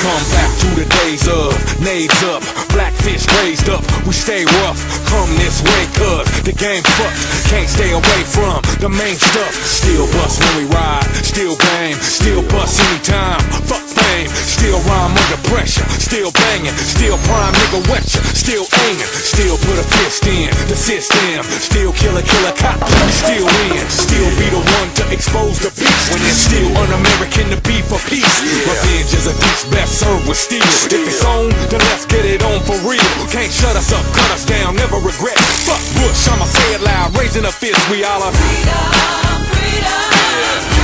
come back to the days of nades up, blackfish raised up. We stay rough, come this way, cuz the game fucked. Can't stay away from the main stuff. Still bust when we ride, still game, still bust anytime. Fuck fame, still rhyme under pressure, still banging, still prime nigga wetcha, still aiming, still put a fist in the system, still kill a cop, still win, still be the one to expose the beast. When it's still un-American to be for peace. Revenge is a beast best served with steel. If it's on, then let's get it on for real. Can't shut us up, cut us down, never regret. Fuck Bush, I'ma say it loud, raising a fist, we all are freedom, freedom.